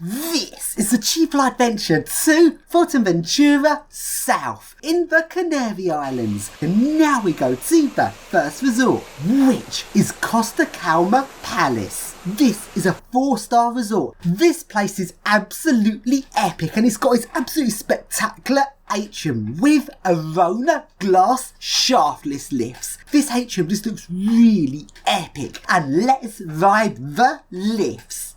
This is the cheaper adventure to Fuerteventura South in the Canary Islands. And now we go to the first resort, which is Costa Calma Palace. This is a 4-star resort. This place is absolutely epic and it's got its absolutely spectacular atrium with Arona glass shaftless lifts. This atrium just looks really epic, and let's ride the lifts.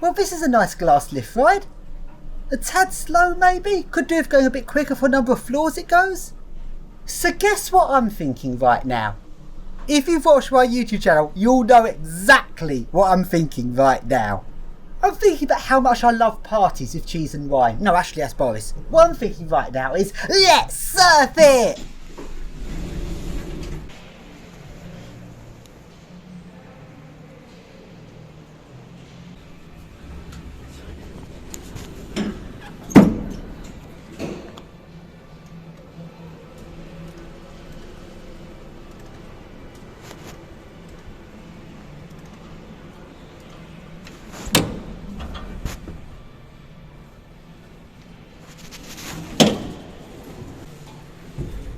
Well, this is a nice glass lift ride. A tad slow maybe? Could do with going a bit quicker for the number of floors it goes. So guess what I'm thinking right now? If you've watched my YouTube channel, you'll know exactly what I'm thinking right now. I'm thinking about how much I love parties with cheese and wine. No, actually that's Boris. What I'm thinking right now is, let's surf it!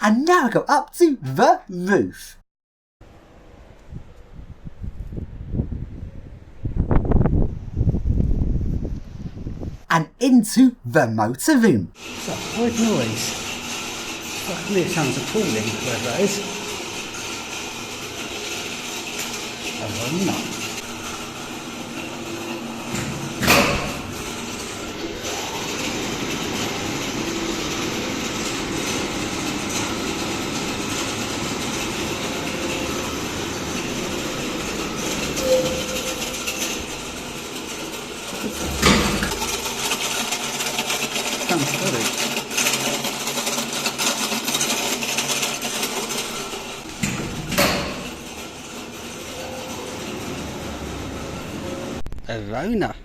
And now I go up to the roof. And into the motor room. What's that weird noise? Fuck me, it sounds appalling, whoever that is. Oh, no. Arona.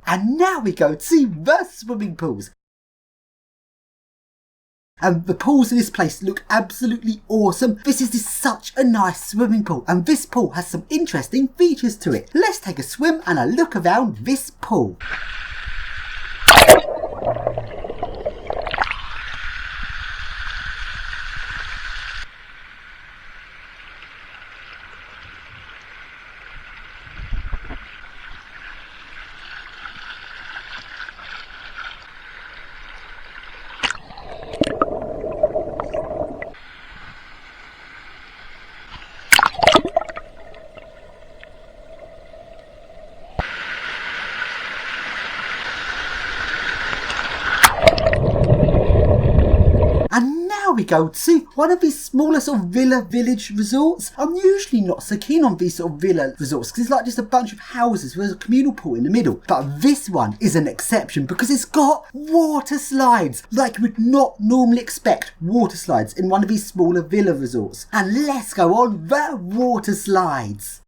And now we go to the swimming pools. And the pools in this place look absolutely awesome. This is such a nice swimming pool, and this pool has some interesting features to it. Let's take a swim and a look around this pool. We go to one of these smaller sort of villa village resorts. I'm usually not so keen on these sort of villa resorts because it's like just a bunch of houses with a communal pool in the middle. But this one is an exception because it's got water slides, like you would not normally expect water slides in one of these smaller villa resorts. And let's go on the water slides.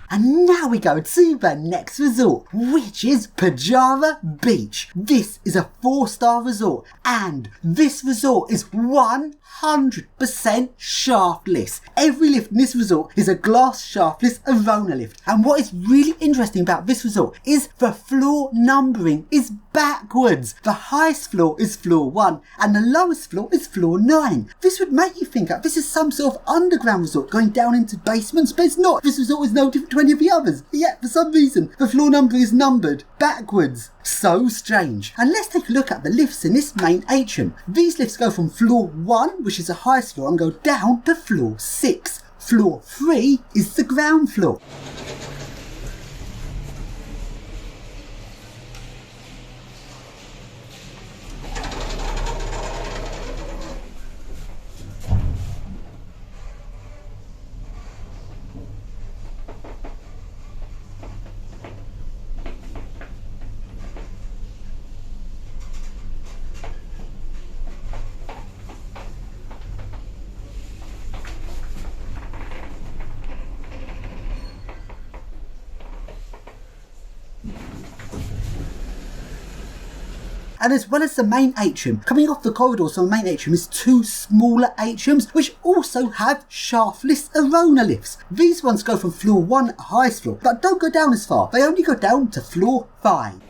And now we go to the next resort, which is Pajara Beach. This is a 4-star resort, and this resort is 100% shaftless. Every lift in this resort is a glass shaftless Arona lift. And what is really interesting about this resort is the floor numbering is backwards. The highest floor is floor 1 and the lowest floor is floor 9. This would make you think that this is some sort of underground resort going down into basements, but it's not. This resort is no different to any of the others. Yet, for some reason, the floor number is numbered backwards. So strange. And let's take a look at the lifts in this main atrium. These lifts go from floor 1, which is the highest floor, and go down to floor 6. Floor 3 is the ground floor. And as well as the main atrium, coming off the corridors from the main atrium is 2 smaller atriums which also have shaftless Arona lifts. These ones go from floor 1 at the highest floor, but don't go down as far. They only go down to floor 5.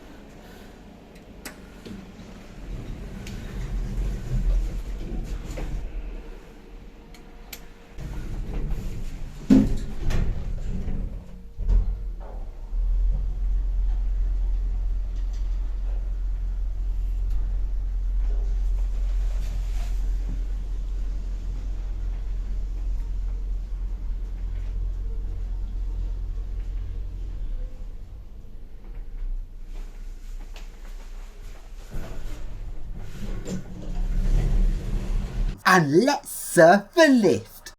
And let's surf the lift.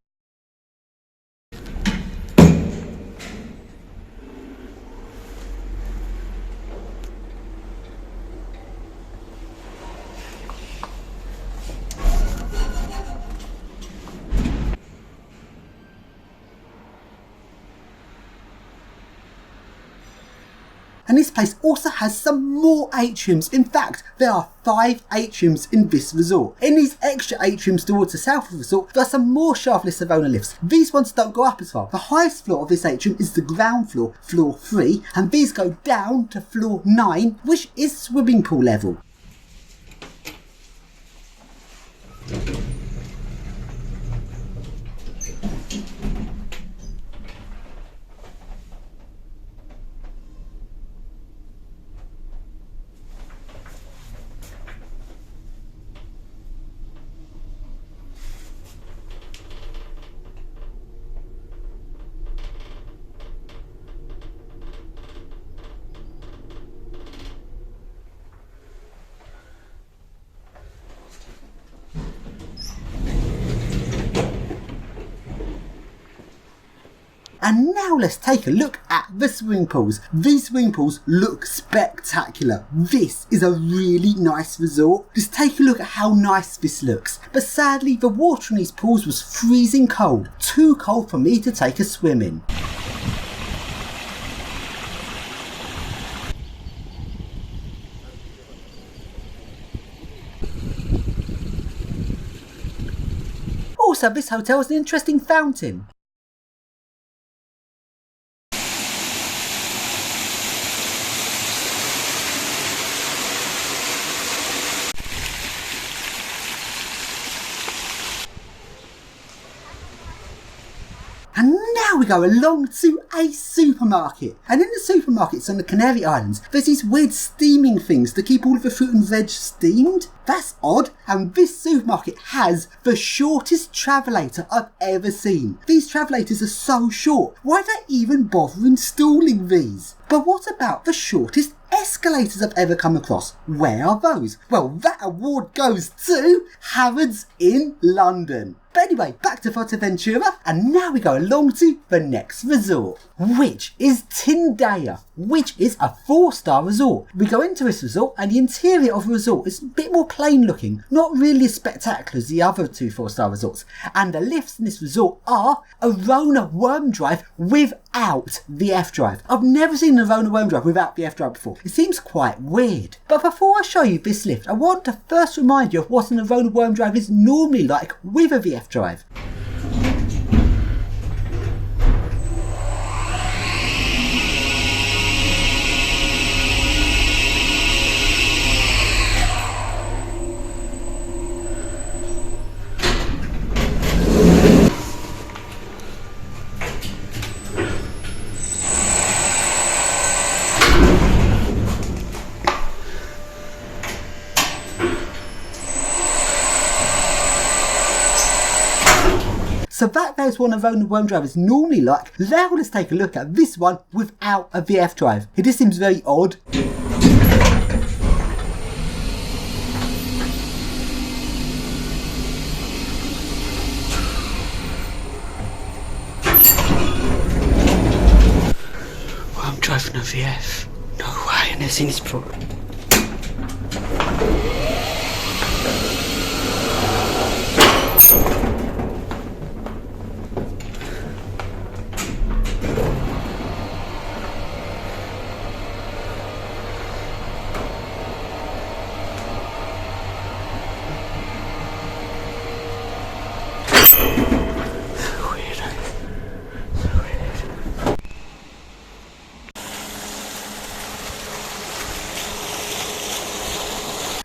And this place also has some more atriums. In fact, there are 5 atriums in this resort. In these extra atriums towards the south of the resort, there are some more shaftless Arona lifts. These ones don't go up as far. The highest floor of this atrium is the ground floor, floor 3, and these go down to floor 9, which is swimming pool level. And now let's take a look at the swimming pools. These swimming pools look spectacular. This is a really nice resort. Just take a look at how nice this looks. But sadly, the water in these pools was freezing cold. Too cold for me to take a swim in. Also, this hotel has an interesting fountain. And now we go along to a supermarket. And in the supermarkets on the Canary Islands, there's these weird steaming things to keep all of the fruit and veg steamed. That's odd. And this supermarket has the shortest travelator I've ever seen. These travelators are so short. Why did I even bother installing these? But what about the shortest escalators I've ever come across? Where are those? Well, that award goes to Harrods in London. But anyway, back to Fuerteventura, and now we go along to the next resort, which is Tindaya, which is a 4-star resort. We go into this resort, and the interior of the resort is a bit more plain looking, not really as spectacular as the other 2 4-star resorts. And the lifts in this resort are Arona worm drive without the F drive. I've never seen an Arona worm drive without the F drive before. It seems quite weird. But before I show you this lift, I want to first remind you of what an Arona worm drive is normally like with a VF drive. So that is what a Rona worm drive is normally like. Now let's take a look at this one without a VF drive. It just seems very odd. I'm driving a VF. No way, I've never seen this before.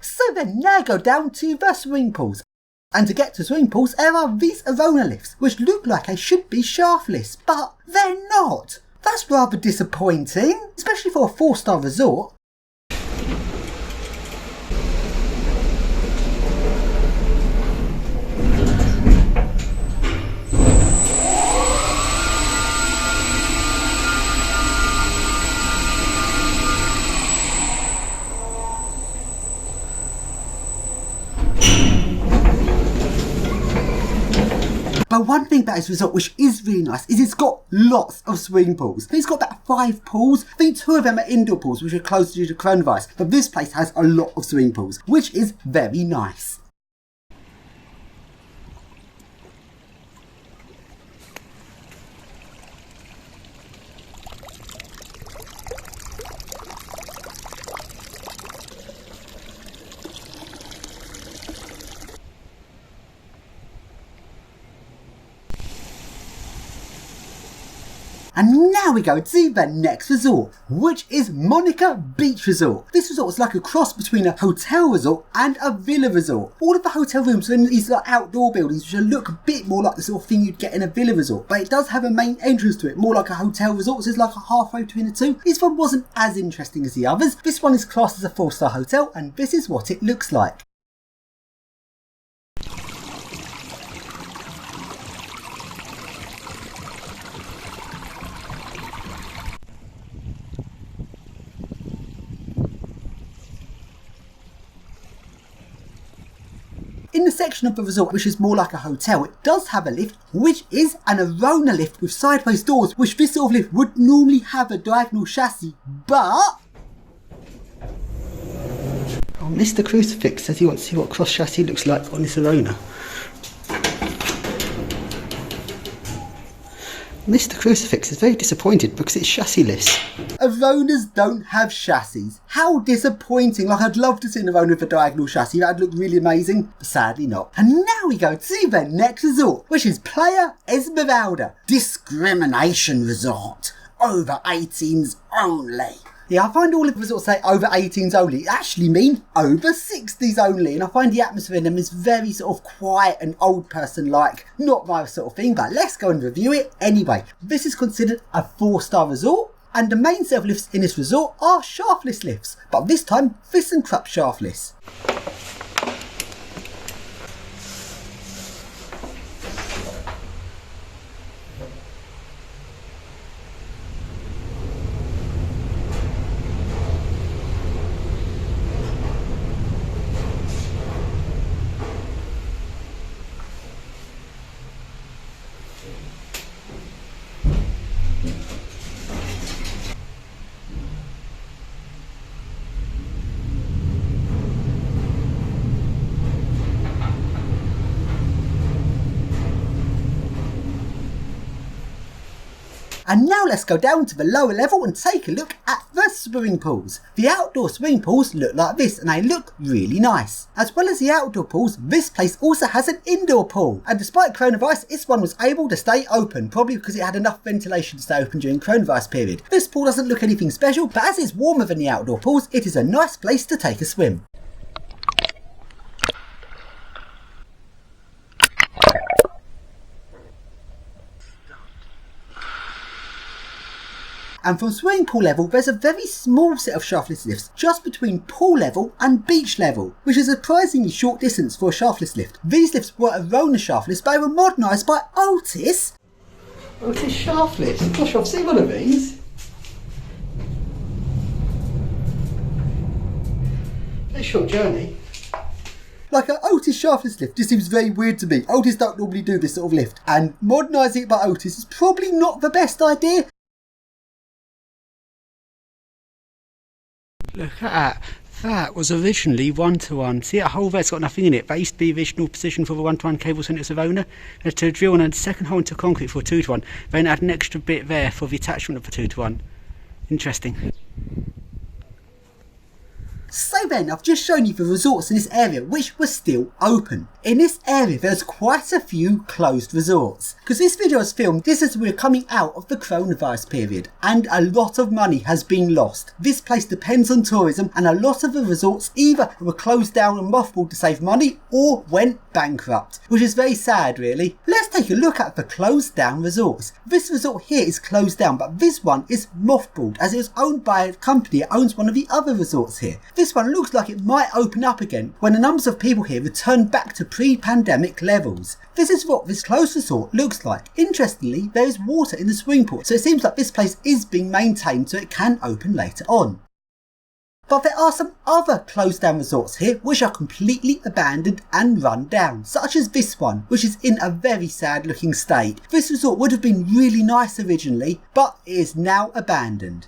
So then now go down to the swimming pools. And to get to swimming pools, there are these Rona lifts, which look like they should be shaftless, but they're not. That's rather disappointing, especially for a 4-star resort. But one thing about this resort which is really nice is it's got lots of swimming pools. It's got about 5 pools. I think 2 of them are indoor pools which are closed due to coronavirus. But this place has a lot of swimming pools, which is very nice. And now we go to the next resort, which is Monica Beach Resort. This resort is like a cross between a hotel resort and a villa resort. All of the hotel rooms are in these like outdoor buildings which look a bit more like the sort of thing you'd get in a villa resort. But it does have a main entrance to it, more like a hotel resort, so it's like a halfway between the two. This one wasn't as interesting as the others. This one is classed as a 4-star hotel, and this is what it looks like. In the section of the resort which is more like a hotel, it does have a lift, which is an Rona lift with sideways doors, which this sort of lift would normally have a diagonal chassis, but... Oh, Mr. Crucifix says he wants to see what cross chassis looks like on this Rona. Mr. Crucifix is very disappointed because it's chassisless. Ronas don't have chassis. How disappointing. Like, I'd love to see a Rona with a diagonal chassis. That'd look really amazing, but sadly not. And now we go to the next resort, which is Playa Esmeralda Discrimination Resort. Over 18s only. Yeah, I find all of the resorts say over 18s only actually mean over 60s only, and I find the atmosphere in them is very sort of quiet and old person like, not my sort of thing, but let's go and review it anyway. This is considered a 4-star resort, and the main self lifts in this resort are shaftless lifts, but this time ThyssenKrupp shaftless. And now let's go down to the lower level and take a look at the swimming pools. The outdoor swimming pools look like this, and they look really nice. As well as the outdoor pools, this place also has an indoor pool. And despite coronavirus, this one was able to stay open, probably because it had enough ventilation to stay open during coronavirus period. This pool doesn't look anything special, but as it's warmer than the outdoor pools, it is a nice place to take a swim. And from swimming pool level, there's a very small set of shaftless lifts just between pool level and beach level, which is a surprisingly short distance for a shaftless lift. These lifts were Arona shaftless, but they were modernised by Otis. Otis shaftless? Gosh, I've seen one of these. A short journey. Like an Otis shaftless lift just seems very weird to me. Otis don't normally do this sort of lift, and modernising it by Otis is probably not the best idea. Look at that. That was originally 1-to-1. See, that hole there's got nothing in it. That used to be the original position for the 1-to-1 cable centres of owner. And to drill a second hole into concrete for 2-to-1, then add an extra bit there for the attachment of the 2-to-1. Interesting. So then, I've just shown you the resorts in this area which were still open. In this area there's quite a few closed resorts. Because this video was filmed just as we were coming out of the coronavirus period, and a lot of money has been lost. This place depends on tourism, and a lot of the resorts either were closed down and mothballed to save money or went bankrupt, which is very sad really. Let's take a look at the closed down resorts. This resort here is closed down, but this one is mothballed as it was owned by a company that owns one of the other resorts here. This one looks like it might open up again when the numbers of people here return back to pre-pandemic levels. This is what this closed resort looks like. Interestingly, there is water in the swimming pool, so it seems like this place is being maintained so it can open later on. But there are some other closed down resorts here which are completely abandoned and run down, such as this one, which is in a very sad looking state. This resort would have been really nice originally, but it is now abandoned.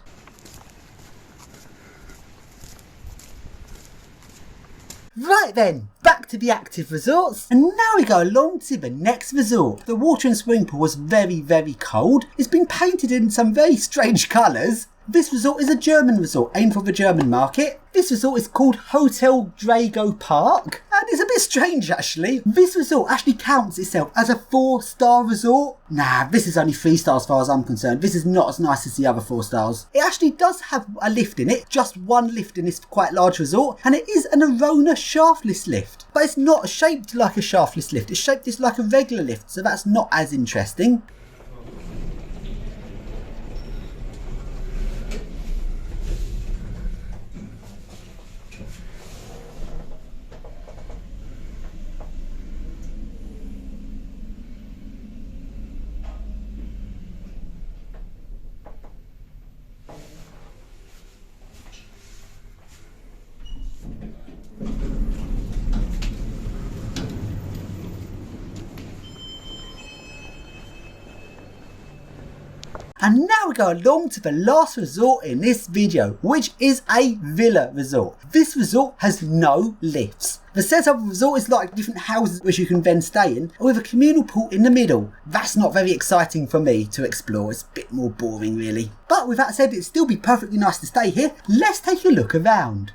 Right then, back to the active resorts, and now we go along to the next resort. The water in the swimming pool was very, very cold. It's been painted in some very strange colours. This resort is a German resort aimed for the German market. This resort is called Hotel Drago Park, and it's a bit strange actually. This resort actually counts itself as a 4-star resort. Nah, this is only 3 stars as far as I'm concerned. This is not as nice as the other 4 stars. It actually does have a lift in it, just one lift in this quite large resort, and it is an Arona shaftless lift. But it's not shaped like a shaftless lift, it's shaped just like a regular lift, so that's not as interesting. And now we go along to the last resort in this video, which is a villa resort. This resort has no lifts. The setup of the resort is like different houses which you can then stay in, with a communal pool in the middle. That's not very exciting for me to explore, it's a bit more boring really. But with that said, it'd still be perfectly nice to stay here. Let's take a look around.